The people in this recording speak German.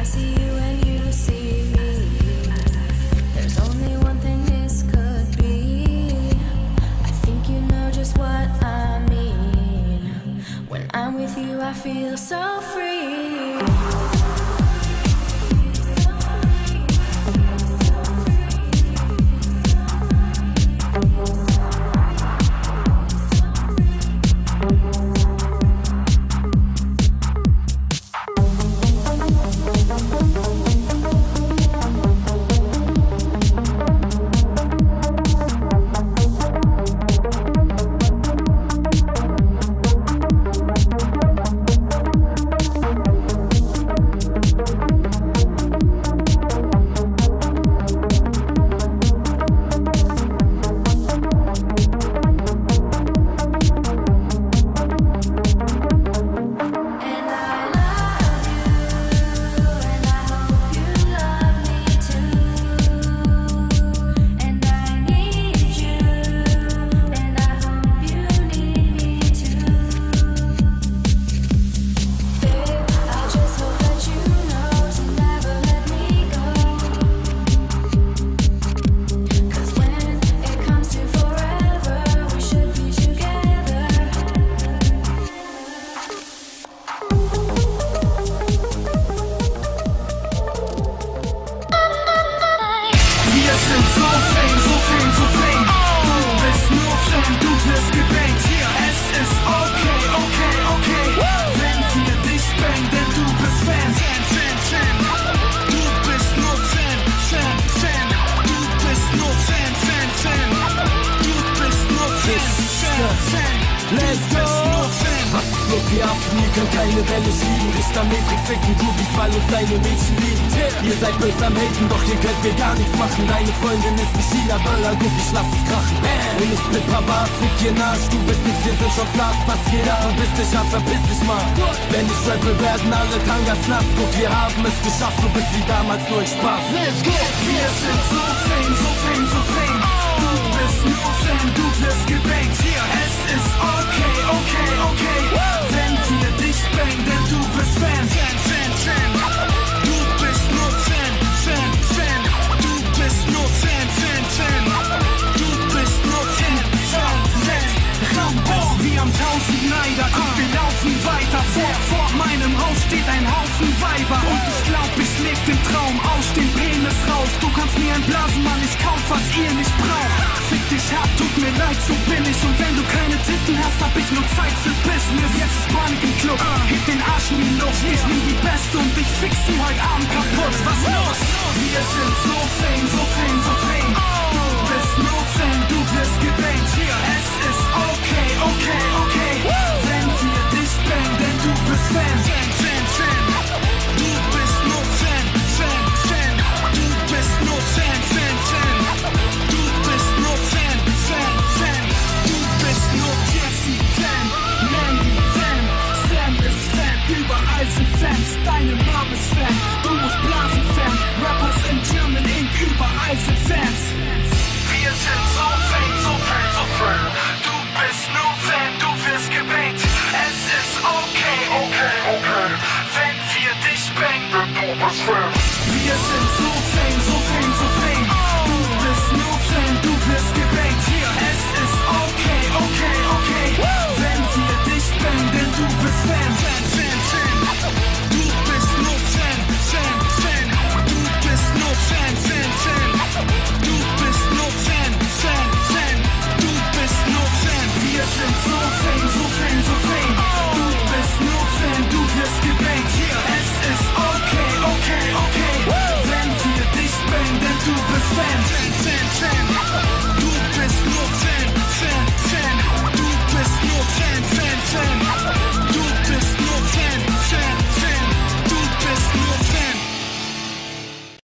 see you and you see me. There's only one thing this could be. I think you know just what I mean. When I'm with you, I feel so free. Let's go! Was ist los, die Affen, ihr könnt keine Welle schieben. Richter, Matrix, ficken Groupies, weil uns deine Mädchen lieben. Ihr seid böse am Haten, doch ihr könnt mir gar nichts machen. Deine Freundin ist ein China-Böller, guck, ich lass es krachen. Und ich bin Papa, fick ihr Arsch, du bist nix, wir sind schon Flas. Was geht ab, du bist nicht hart, verpiss dich mal. Wenn ich rappe, werden alle Tangas nass. Guck, wir haben es geschafft, du bist wie damals nur ein Spaß. Let's go! Wir sind so fame, so fame, so fame. Du bist nur Fan, du wirst gebankt. Hier, es ist okay, okay, okay. Wenn wir dich bangen, denn du bist Fan. Fan, Fan, Fan. Du bist nur Fan, Fan, Fan. Du bist nur Fan, Fan, Fan. Du bist nur Fan, Fan, Fan. Rambo, wir haben 1000 Neider. Komm, wir laufen weiter. Vor meinem Haus steht ein Haufen Weiber. Und ich glaub, ich leg den Traum aus dem Penis raus. Du kannst mir entblasen, Mann, ich kauf, was ihr nicht braucht. Fick dich hart, tut mir leid, so bin ich. Und wenn du keine Titten hast, hab ich nur Zeit für Business. Jetzt ist Panik im Club, heb den Arsch in die Luft. Ich bin die Beste und ich fix sie heute Abend kaputt. Was los? Wir sind so fame, so fame, so fame. Du bist nur Fan, du wirst gebankt. Hier, es ist okay, okay, okay. Wenn wir dich bangen, denn du bist Fan. Fan, Fan, du bist nur Fan, Fan, Fan. Du bist nur Fan, Fan, Fan. Du bist nur Fan, Fan, Fan. Du bist nur Jesse, Fan, Mandy, Fan. Sam ist Fan, überall sind Fans. Deine Mom ist Fan, du musst Blasen, Fan. Rappers in German Inc., überall sind Fans. Wir sind so fame, so fame, so fame. Du bist nur Fan, du wirst gebankt. Es ist okay, okay, okay. Wenn wir dich bangen, denn du bist Fan. Wir sind so fame, so fame, so fame. Du bist nur Fan, du wirst gebankt.